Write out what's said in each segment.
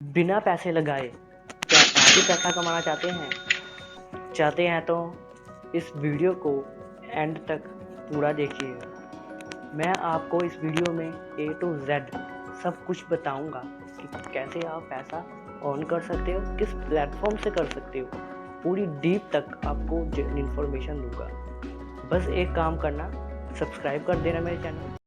बिना पैसे लगाए क्या आप भी पैसा कमाना चाहते हैं? तो इस वीडियो को एंड तक पूरा देखिए। मैं आपको इस वीडियो में A to Z सब कुछ बताऊंगा कि कैसे आप पैसा अर्न कर सकते हो, किस प्लेटफॉर्म से कर सकते हो। पूरी डीप तक आपको इन्फॉर्मेशन दूंगा। बस एक काम करना, सब्सक्राइब कर देना मेरे चैनल।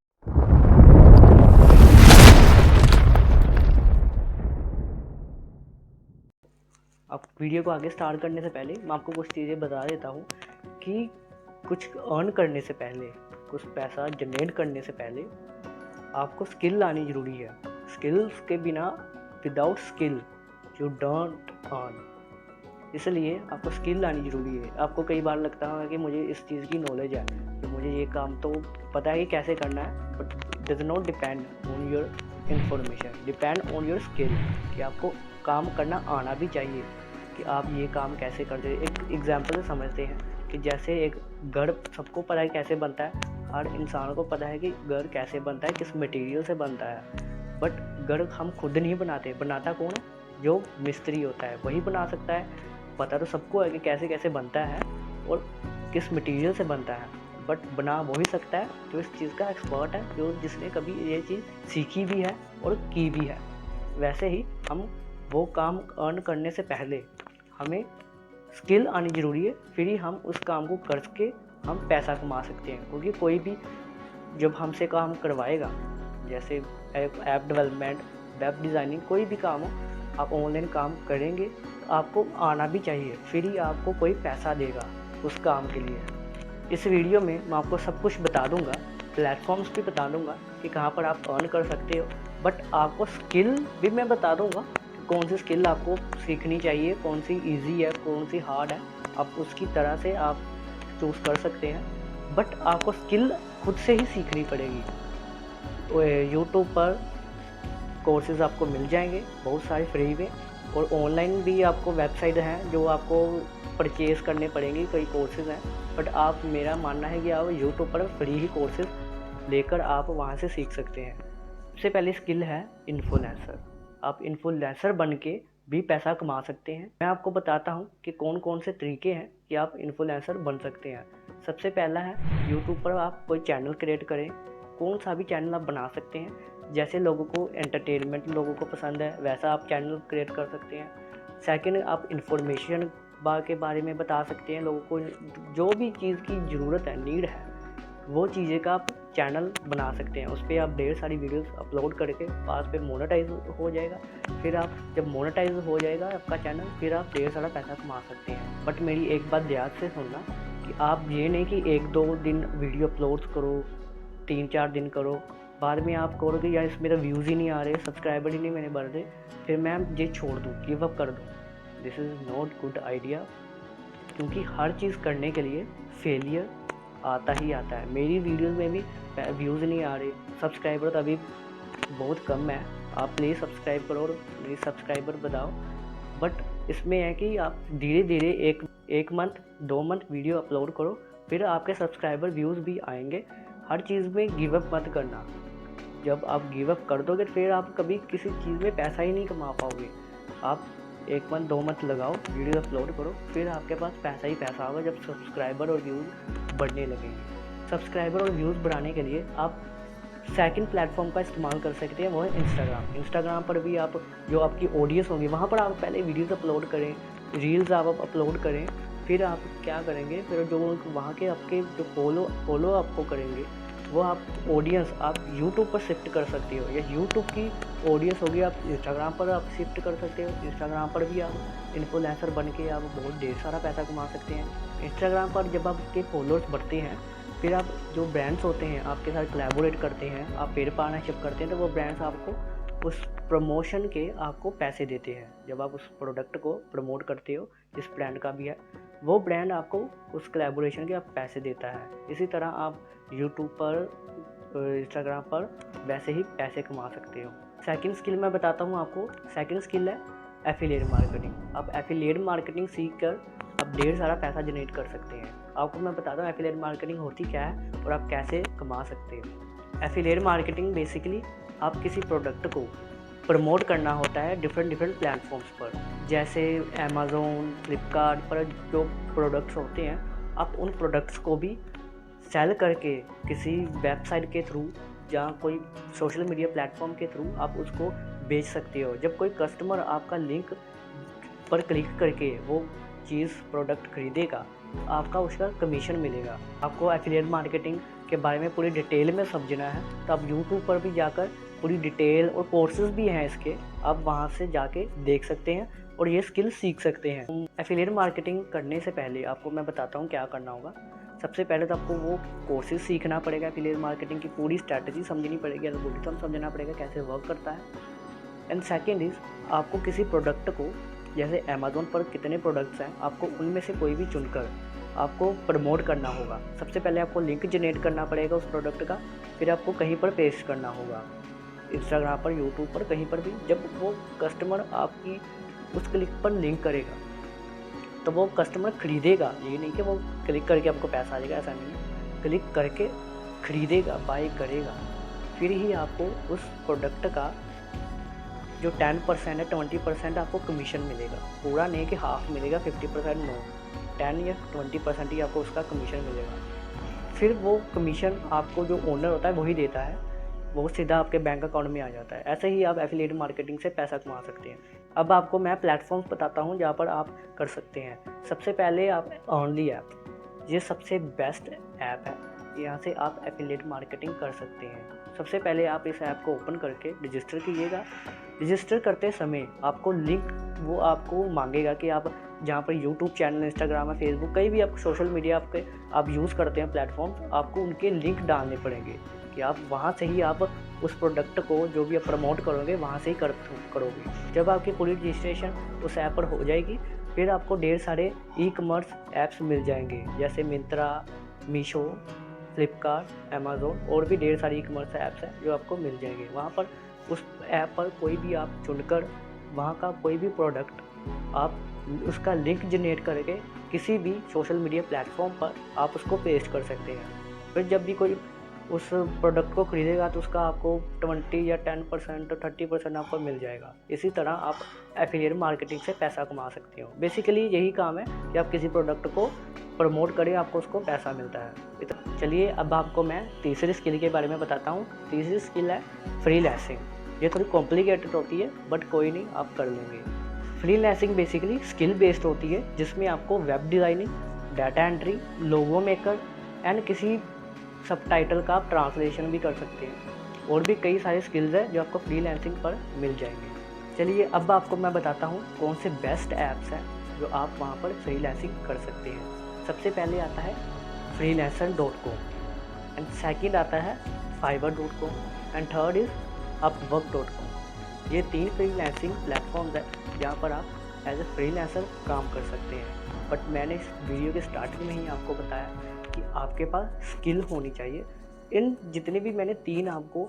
अब वीडियो को आगे स्टार्ट करने से पहले मैं आपको कुछ चीज़ें बता देता हूँ कि कुछ अर्न करने से पहले, कुछ पैसा जनरेट करने से पहले आपको स्किल लानी ज़रूरी है। स्किल्स के बिना, without skill you don't earn. इसलिए आपको स्किल लानी ज़रूरी है। आपको कई बार लगता है कि मुझे इस चीज़ की नॉलेज है, कि मुझे ये काम तो पता है कि कैसे करना है, but does not depend on your information, depend on your skill. कि आपको काम करना आना भी चाहिए कि आप ये काम कैसे करते हैं। एक एग्जांपल से समझते हैं कि जैसे एक घर सबको पता है कैसे बनता है, हर इंसान को पता है कि घर कैसे बनता है, किस मटेरियल से बनता है। बट घर हम खुद नहीं बनाते, बनाता कौन है? जो मिस्त्री होता है वही बना सकता है। पता तो सबको है कि कैसे कैसे बनता है और किस मटेरियल से बनता है, बट बना वही सकता है जो इस चीज़ का एक्सपर्ट है, जो जिसने कभी ये चीज़ सीखी भी है और की भी है। वैसे ही हम वो काम अर्न करने से पहले हमें स्किल आनी ज़रूरी है, फिर ही हम उस काम को करके हम पैसा कमा सकते हैं। क्योंकि कोई भी जब हमसे काम करवाएगा, जैसे ऐप डेवलपमेंट, वेब डिज़ाइनिंग, कोई भी काम हो, आप ऑनलाइन काम करेंगे तो आपको आना भी चाहिए, फिर ही आपको कोई पैसा देगा उस काम के लिए। इस वीडियो में मैं आपको सब कुछ बता दूंगा, प्लेटफॉर्म्स भी बता दूंगा कि कहाँ पर आप अर्न कर सकते हो, बट आपको स्किल भी मैं बता दूंगा कौन सी स्किल आपको सीखनी चाहिए, कौन सी इजी है, कौन सी हार्ड है। आप उसकी तरह से आप चूज़ कर सकते हैं, बट आपको स्किल खुद से ही सीखनी पड़ेगी। तो यूट्यूब पर कोर्सेज आपको मिल जाएंगे बहुत सारे फ्री में, और ऑनलाइन भी आपको वेबसाइट हैं जो आपको परचेज़ करने पड़ेंगे, कई कोर्सेज हैं। बट आप, मेरा मानना है कि आप यूट्यूब पर फ्री ही कोर्सेज लेकर आप वहाँ से सीख सकते हैं। सबसे पहली स्किल है इन्फ्लुएंसर। आप इन्फ्लुएंसर बन के भी पैसा कमा सकते हैं। मैं आपको बताता हूँ कि कौन कौन से तरीके हैं कि आप इन्फ्लुएंसर बन सकते हैं। सबसे पहला है यूट्यूब पर आप कोई चैनल क्रिएट करें। कौन सा भी चैनल आप बना सकते हैं, जैसे लोगों को एंटरटेनमेंट लोगों को पसंद है वैसा आप चैनल क्रिएट कर सकते हैं। सेकंड, आप इंफॉर्मेशन के बारे में बता सकते हैं लोगों को, जो भी चीज़ की ज़रूरत है, नीड है, वो चीज़ें का आप चैनल बना सकते हैं। उस पर आप ढेर सारी वीडियोस अपलोड करके पास पे मोनेटाइज हो जाएगा। फिर आप जब मोनेटाइज हो जाएगा आपका चैनल, फिर आप ढेर सारा पैसा कमा सकते हैं। बट मेरी एक बात ध्यान से सुनना कि आप ये नहीं कि 1-2 दिन वीडियो अपलोड करो, 3-4 दिन करो, बाद में आप कहोगे यार इसमें तो व्यूज़ ही नहीं आ रहे, सब्सक्राइबर ही नहीं मैंने बढ़ रहे, फिर मैं ये छोड़ दूँ, गिव अप कर दूँ। This is not good idea, क्योंकि हर चीज़ करने के लिए फेलियर आता ही आता है। मेरी वीडियोस में भी व्यूज़ नहीं आ रहे, सब्सक्राइबर तो अभी बहुत कम है। आप प्लीज़ सब्सक्राइब करो और मेरी सब्सक्राइबर बढ़ाओ। बट इसमें है कि आप धीरे धीरे एक मंथ 2 मंथ वीडियो अपलोड करो, फिर आपके सब्सक्राइबर व्यूज़ भी आएंगे। हर चीज़ में गिव अप मत करना। जब आप गिव अप कर दोगे फिर आप कभी किसी चीज़ में पैसा ही नहीं कमा पाओगे। आप 1 मंथ 2 मंथ लगाओ, वीडियो अपलोड करो, फिर आपके पास पैसा ही पैसा होगा जब सब्सक्राइबर और व्यूज़ बढ़ने लगेंगे। सब्सक्राइबर और व्यूज़ बढ़ाने के लिए आप सेकंड प्लेटफॉर्म का इस्तेमाल कर सकते हैं, वो है इंस्टाग्राम। इंस्टाग्राम पर भी आप, जो आपकी ऑडियंस होंगी, वहाँ पर आप पहले वीडियोस अपलोड करें, रील्स आप अपलोड करें। फिर आप क्या करेंगे, फिर जो वहाँ के आपके जो फॉलो आपको करेंगे, वो आप ऑडियंस आप यूट्यूब पर शिफ्ट कर सकते हो, या यूट्यूब की ऑडियंस होगी आप इंस्टाग्राम पर आप शिफ्ट कर सकते हो। इंस्टाग्राम पर भी आप इन्फ्लुएंसर बन के आप बहुत ढेर सारा पैसा कमा सकते हैं। इंस्टाग्राम पर जब आपके फॉलोअर्स बढ़ते हैं, फिर आप जो ब्रांड्स होते हैं आपके साथ कोलैबोरेट करते हैं, आप पेड पार्टनरशिप करते हैं, तो वो ब्रांड्स आपको उस प्रमोशन के आपको पैसे देते हैं। जब आप उस प्रोडक्ट को प्रमोट करते हो, जिस ब्रांड का भी है, वो ब्रांड आपको उस कोलैबोरेशन के आप पैसे देता है। इसी तरह आप यूट्यूब पर, इंस्टाग्राम पर वैसे ही पैसे कमा सकते हो। सेकंड स्किल मैं बताता हूँ आपको। सेकंड स्किल है एफिलिएट मार्केटिंग। आप एफिलिएट मार्केटिंग सीख कर आप ढेर सारा पैसा जनरेट कर सकते हैं। आपको मैं बताता हूँ एफिलिएट मार्केटिंग होती क्या है और आप कैसे कमा सकते हो। एफिलिएट मार्केटिंग बेसिकली आप किसी प्रोडक्ट को प्रमोट करना होता है डिफरेंट प्लेटफॉर्म्स पर, जैसे अमेज़न, फ्लिपकार्ट पर जो प्रोडक्ट्स होते हैं, आप उन प्रोडक्ट्स को भी सेल करके किसी वेबसाइट के थ्रू या कोई सोशल मीडिया प्लेटफॉर्म के थ्रू आप उसको बेच सकते हो। जब कोई कस्टमर आपका लिंक पर क्लिक करके वो चीज़ प्रोडक्ट खरीदेगा, आपका उसका कमीशन मिलेगा। आपको एफिलिएट मार्केटिंग के बारे में पूरी डिटेल में समझना है तो आप यूट्यूब पर भी जाकर पूरी डिटेल और कोर्सेज भी हैं इसके, आप वहाँ से जाके देख सकते हैं और ये स्किल सीख सकते हैं। एफिलिएट मार्केटिंग करने से पहले आपको मैं बताता हूँ क्या करना होगा। सबसे पहले तो आपको वो कोर्सेज सीखना पड़ेगा, एफिलिएट मार्केटिंग की पूरी स्ट्रैटेजी समझनी पड़ेगी, एल्गोरिथम समझना पड़ेगा कैसे वर्क करता है। एंड सेकेंड इज़, आपको किसी प्रोडक्ट को, जैसे अमेज़न पर कितने प्रोडक्ट्स हैं, आपको उनमें से कोई भी चुनकर आपको प्रमोट करना होगा। सबसे पहले आपको लिंक जनरेट करना पड़ेगा उस प्रोडक्ट का, फिर आपको कहीं पर पेस्ट करना होगा, इंस्टाग्राम पर, यूट्यूब पर, कहीं पर भी। जब वो कस्टमर आपकी उस क्लिक पर लिंक करेगा तो वो कस्टमर खरीदेगा। ये नहीं कि वो क्लिक करके आपको पैसा आ जाएगा, ऐसा नहीं है। क्लिक करके खरीदेगा, बाय करेगा, फिर ही आपको उस प्रोडक्ट का जो 10% है, 20% आपको कमीशन मिलेगा। पूरा नहीं कि हाफ मिलेगा, 50% नो, 10 या 20% ही आपको उसका कमीशन मिलेगा। फिर वो कमीशन आपको जो ओनर होता है वही देता है, वो सीधा आपके बैंक अकाउंट में आ जाता है। ऐसे ही आप एफिलिएट मार्केटिंग से पैसा कमा सकते हैं। अब आपको मैं प्लेटफॉर्म्स बताता हूँ जहाँ पर आप कर सकते हैं। सबसे पहले आप अर्नली ऐप, ये सबसे बेस्ट ऐप है, यहाँ से आप एफिलिएट मार्केटिंग कर सकते हैं। सबसे पहले आप इस ऐप को ओपन करके रजिस्टर कीजिएगा। रजिस्टर करते समय आपको लिंक वो आपको मांगेगा कि आप जहाँ पर यूट्यूब चैनल, इंस्टाग्राम है, फेसबुक, कई भी आप सोशल मीडिया आप यूज़ करते हैं प्लेटफॉर्म, आपको उनके लिंक डालने पड़ेंगे कि आप वहाँ से ही आप उस प्रोडक्ट को जो भी आप प्रमोट करोगे वहाँ से ही करोगे। जब आपकी पूरी रजिस्ट्रेशन उस ऐप पर हो जाएगी, फिर आपको ढेर सारे ई कॉमर्स ऐप्स मिल जाएंगे, जैसे मिंत्रा, मीशो, फ्लिपकार्ट, अमेज़न और भी ढेर सारी ई कॉमर्स ऐप्स हैं जो आपको मिल जाएंगे। वहाँ पर उस ऐप पर कोई भी आप चुनकर वहाँ का कोई भी प्रोडक्ट आप उसका लिंक जनरेट करके किसी भी सोशल मीडिया प्लेटफॉर्म पर आप उसको पेस्ट कर सकते हैं। फिर जब भी कोई उस प्रोडक्ट को खरीदेगा तो उसका आपको 20 या 10% 30% आपको मिल जाएगा। इसी तरह आप एफिलिएट मार्केटिंग से पैसा कमा सकते हो। बेसिकली यही काम है कि आप किसी प्रोडक्ट को प्रमोट करें, आपको उसको पैसा मिलता है। चलिए अब आपको मैं तीसरी स्किल के बारे में बताता हूँ। तीसरी स्किल है फ्रीलांसिंग। ये थोड़ी कॉम्प्लिकेटेड होती है बट कोई नहीं, आप कर लेंगे। फ्रीलांसिंग बेसिकली स्किल बेस्ड होती है, जिसमें आपको web designing, data entry, logo maker and किसी सबटाइटल का आप ट्रांसलेशन भी कर सकते हैं। और भी कई सारे स्किल्स हैं जो आपको फ्रीलांसिंग पर मिल जाएंगे। चलिए अब आपको मैं बताता हूँ कौन से बेस्ट ऐप्स हैं जो आप वहाँ पर फ्रीलांसिंग कर सकते हैं। सबसे पहले आता है freelancer.com एंड सेकंड आता है fiverr.com and third is upwork.com। ये 3 फ्रीलांसिंग प्लेटफॉर्म्स हैं जहाँ पर आप एज ए फ्रीलांसर काम कर सकते हैं। बट मैंने इस वीडियो के स्टार्टिंग में ही आपको बताया कि आपके पास स्किल होनी चाहिए। इन जितने भी मैंने 3 आपको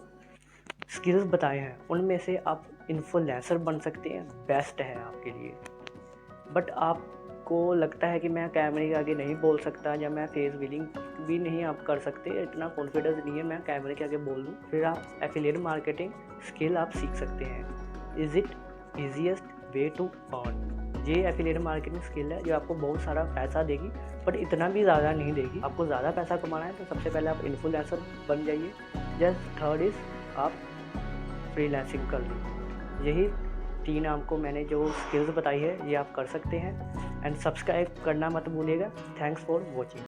स्किल्स बताए हैं उनमें से आप इन्फ्लुएंसर बन सकते हैं, बेस्ट है आपके लिए। बट आपको लगता है कि मैं कैमरे के आगे नहीं बोल सकता या मैं फेस रीडिंग भी नहीं आप कर सकते, इतना कॉन्फिडेंस नहीं है मैं कैमरे के आगे बोल दूँ, फिर आप एफिलिएट मार्केटिंग स्किल आप सीख सकते हैं। Is it easiest way to earn. ये एफिलिएट मार्केटिंग स्किल है जो आपको बहुत सारा पैसा देगी, बट इतना भी ज़्यादा नहीं देगी। आपको ज़्यादा पैसा कमाना है तो सबसे पहले आप इन्फ्लुएंसर बन जाइए। जस्ट थर्ड इज़ आप फ्रीलांसिंग कर लीजिए। यही 3 आपको मैंने जो स्किल्स बताई है ये आप कर सकते हैं। एंड सब्सक्राइब करना मत भूलिएगा। Thanks for watching.